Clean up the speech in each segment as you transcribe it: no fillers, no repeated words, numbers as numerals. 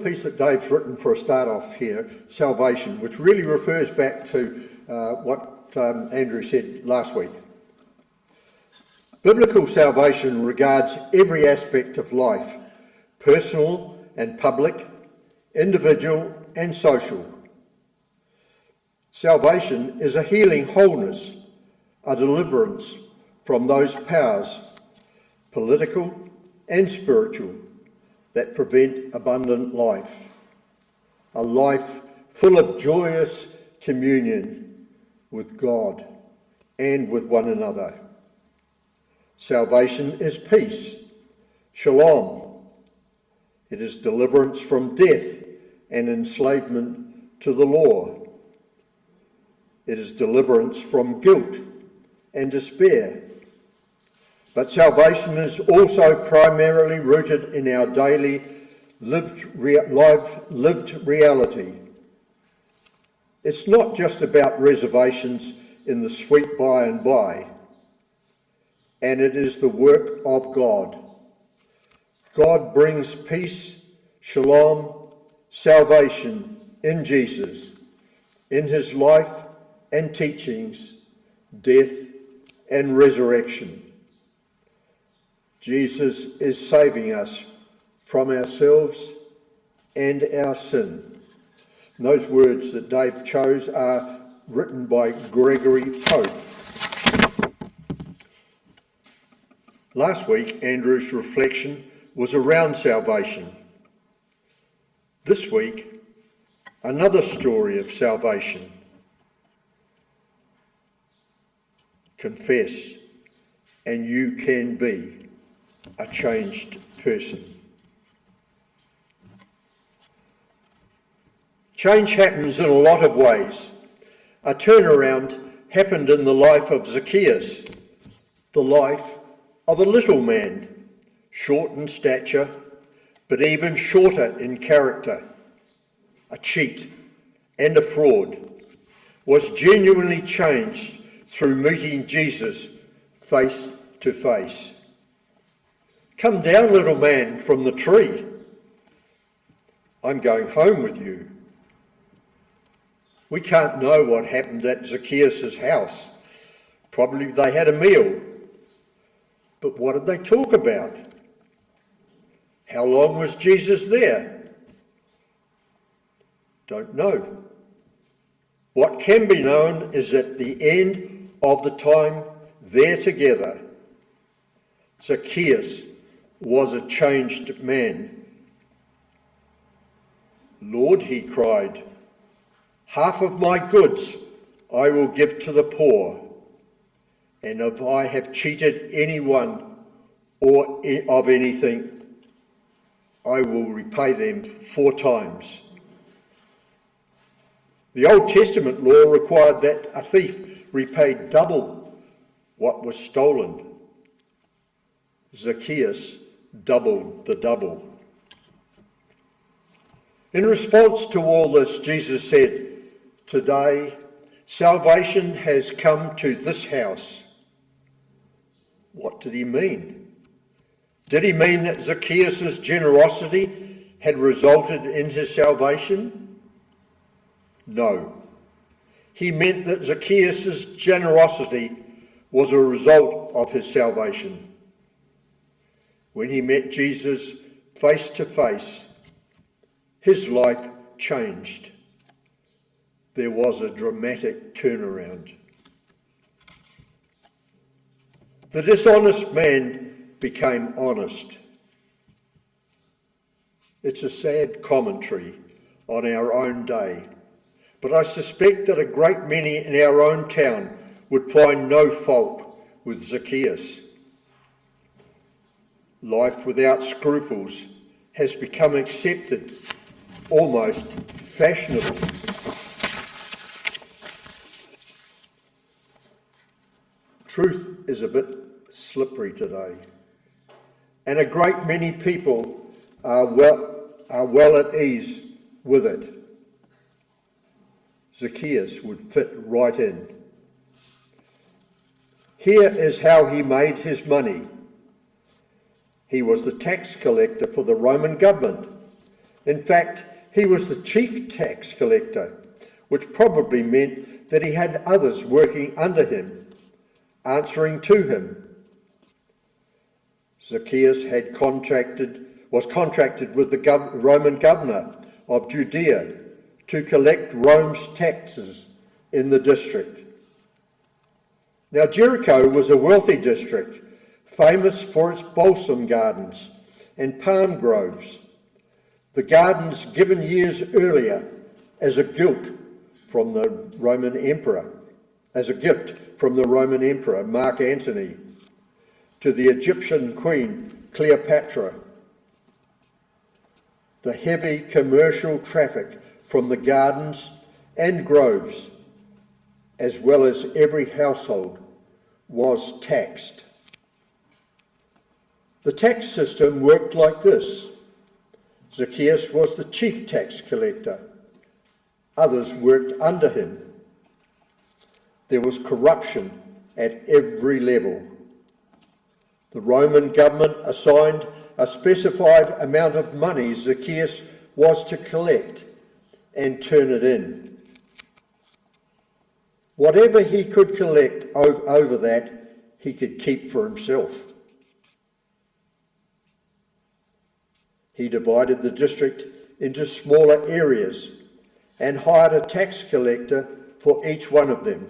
piece that Dave's written for a start off here, Salvation, which really refers back to what Andrew said last week. Biblical salvation regards every aspect of life, personal and public, individual and social. Salvation is a healing wholeness, a deliverance from those powers, political and spiritual, that prevent abundant life, a life full of joyous communion with God and with one another. Salvation is peace, shalom. It is deliverance from death and enslavement to the law. It is deliverance from guilt and despair. But salvation is also primarily rooted in our daily lived reality. It's not just about reservations in the sweet by and by, and it is the work of God. God brings peace, shalom, salvation in Jesus, in his life and teachings, death and resurrection. Jesus is saving us from ourselves and our sin. And those words that Dave chose are written by Gregory Pope. Last week, Andrew's reflection was around salvation. This week, another story of salvation. Confess, and you can be a changed person. Change happens in a lot of ways. A turnaround happened in the life of Zacchaeus, the life of a little man, short in stature, but even shorter in character, a cheat and a fraud, was genuinely changed through meeting Jesus face to face. Come down, little man, from the tree. I'm going home with you. We can't know what happened at Zacchaeus' house. Probably they had a meal. But what did they talk about? How long was Jesus there? Don't know. What can be known is at the end of the time there together, Zacchaeus was a changed man. Lord, he cried, half of my goods I will give to the poor, and if I have cheated anyone or of anything, I will repay them 4 times. The Old Testament law required that a thief repay double what was stolen. Zacchaeus doubled the double. In response to all this, Jesus said, today salvation has come to this house. What did he mean? Did he mean that Zacchaeus' generosity had resulted in his salvation? No. He meant that Zacchaeus' generosity was a result of his salvation. When he met Jesus face to face, his life changed. There was a dramatic turnaround. The dishonest man became honest. It's a sad commentary on our own day, but I suspect that a great many in our own town would find no fault with Zacchaeus. Life without scruples has become accepted, almost fashionable. Truth is a bit slippery today, and a great many people are well at ease with it. Zacchaeus would fit right in. Here is how he made his money. He was the tax collector for the Roman government, In fact, he was the chief tax collector, which probably meant that he had others working under him, answering to him. Zacchaeus was contracted with the Roman governor of Judea to collect Rome's taxes in the district. Now, Jericho was a wealthy district, famous for its balsam gardens and palm groves, the gardens given years earlier as a gift from the Roman Emperor Mark Antony to the Egyptian Queen Cleopatra. The heavy commercial traffic from the gardens and groves, as well as every household, was taxed. The tax system worked like this. Zacchaeus was the chief tax collector. Others worked under him. There was corruption at every level. The Roman government assigned a specified amount of money Zacchaeus was to collect and turn it in. Whatever he could collect over that, he could keep for himself. He divided the district into smaller areas and hired a tax collector for each one of them.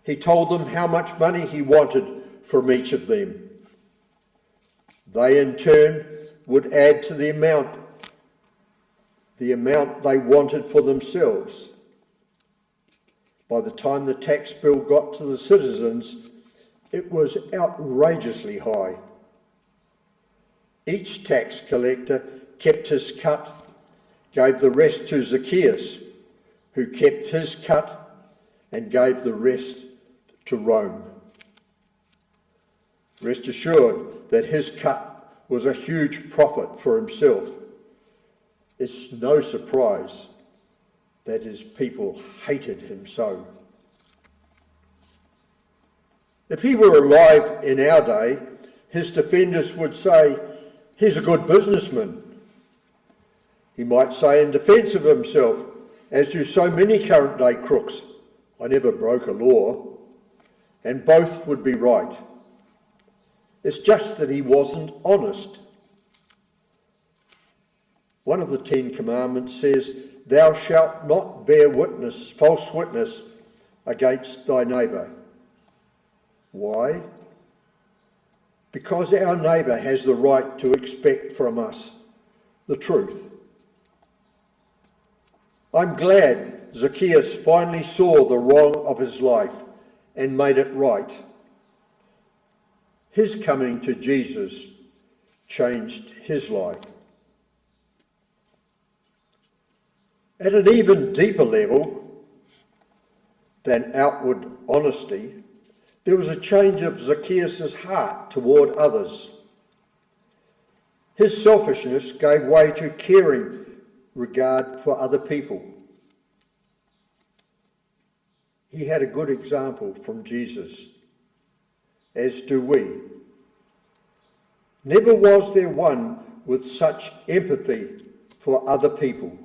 He told them how much money he wanted from each of them. They in turn would add to the amount they wanted for themselves. By the time the tax bill got to the citizens, it was outrageously high. Each tax collector kept his cut, gave the rest to Zacchaeus, who kept his cut and gave the rest to Rome. Rest assured that his cut was a huge profit for himself. It's no surprise that his people hated him so. If he were alive in our day, his defenders would say, "He's a good businessman." He might say in defence of himself, as do so many current day crooks, "I never broke a law," and both would be right. It's just that he wasn't honest. One of the 10 Commandments says, "Thou shalt not bear false witness against thy neighbour." Why? Because our neighbour has the right to expect from us the truth. I'm glad Zacchaeus finally saw the wrong of his life and made it right. His coming to Jesus changed his life. At an even deeper level than outward honesty, there was a change of Zacchaeus' heart toward others. His selfishness gave way to caring regard for other people. He had a good example from Jesus, as do we. Never was there one with such empathy for other people.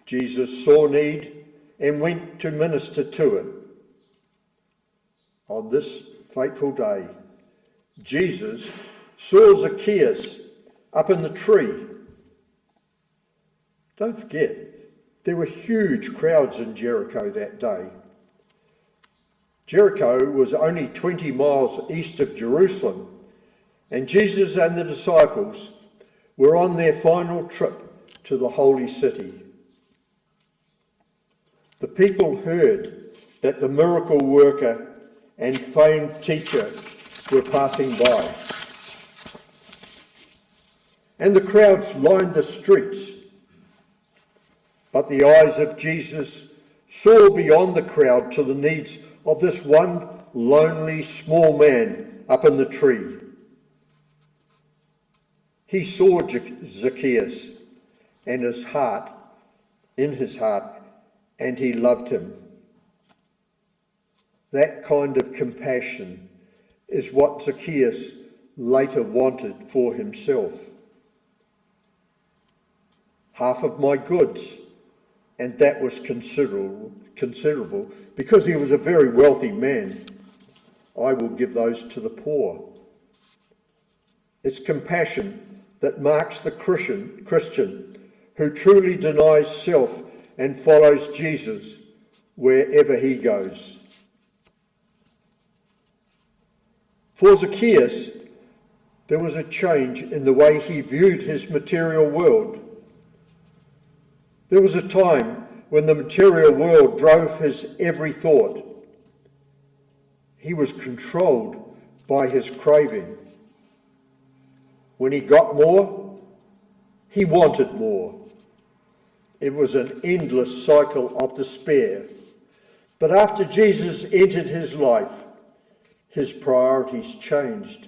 Jesus saw need and went to minister to it. On this fateful day, Jesus saw Zacchaeus up in the tree. Don't forget, there were huge crowds in Jericho that day. Jericho was only 20 miles east of Jerusalem, and Jesus and the disciples were on their final trip to the holy city. The people heard that the miracle worker and famed teacher were passing by, and the crowds lined the streets. But the eyes of Jesus saw beyond the crowd to the needs of this one lonely small man up in the tree. He saw Zacchaeus and in his heart, and he loved him. That kind of compassion is what Zacchaeus later wanted for himself. half of my goods, and that was considerable, because he was a very wealthy man. I will give those to the poor. It's compassion that marks the Christian who truly denies self and follows Jesus wherever he goes. For Zacchaeus, there was a change in the way he viewed his material world. There was a time when the material world drove his every thought. He was controlled by his craving. When he got more, he wanted more. It was an endless cycle of despair. But after Jesus entered his life, his priorities changed,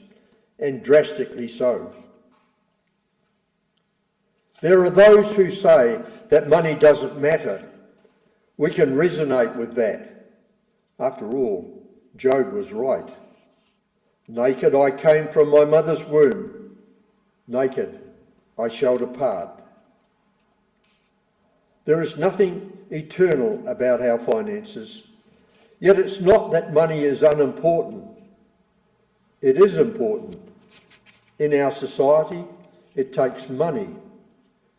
and drastically so. There are those who say that money doesn't matter. We can resonate with that. After all, Job was right. Naked I came from my mother's womb. Naked I shall depart. There is nothing eternal about our finances. Yet it's not that money is unimportant. It is important. In our society, it takes money,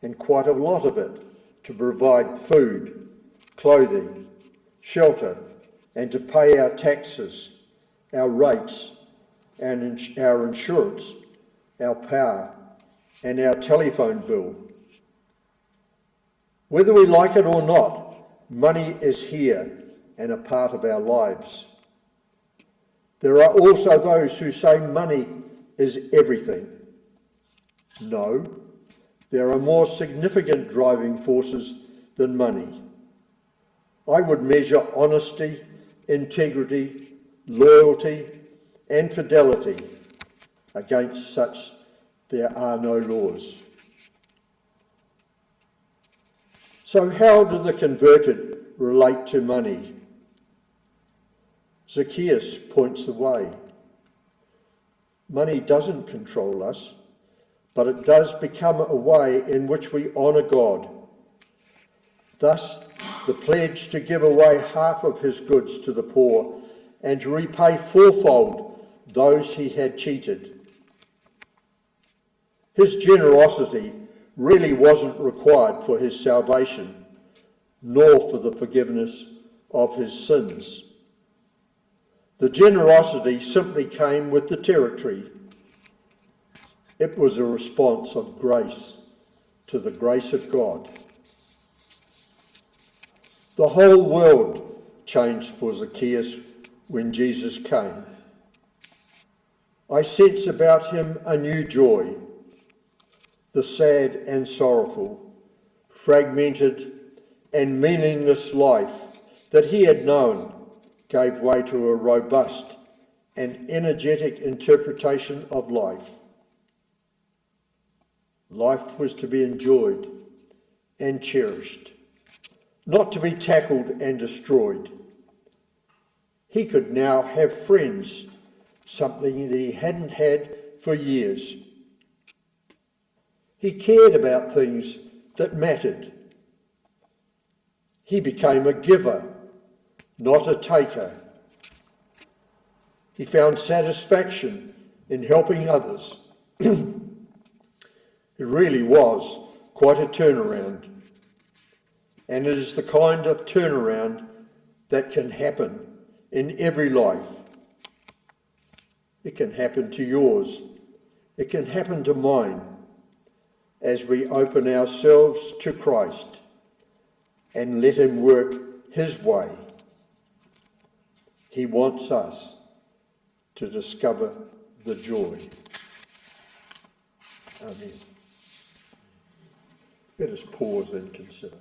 and quite a lot of it, to provide food, clothing, shelter, and to pay our taxes, our rates, and our insurance, our power, and our telephone bill. Whether we like it or not, money is here and a part of our lives. There are also those who say money is everything. No, there are more significant driving forces than money. I would measure honesty, integrity, loyalty, and fidelity. Against such there are no laws. So how do the converted relate to money? Zacchaeus points the way. Money doesn't control us, but it does become a way in which we honour God. Thus, the pledge to give away half of his goods to the poor and to repay fourfold those he had cheated. His generosity really wasn't required for his salvation, nor for the forgiveness of his sins. The generosity simply came with the territory. It was a response of grace to the grace of God. The whole world changed for Zacchaeus when Jesus came. I sense about him a new joy. The sad and sorrowful, fragmented and meaningless life that he had known gave way to a robust and energetic interpretation of life. Life was to be enjoyed and cherished, not to be tackled and destroyed. He could now have friends, something that he hadn't had for years. He cared about things that mattered. He became a giver, not a taker. He found satisfaction in helping others. It really was quite a turnaround. And it is the kind of turnaround that can happen in every life. It can happen to yours. It can happen to mine as we open ourselves to Christ and let him work his way. He wants us to discover the joy. Amen. Let us pause and consider.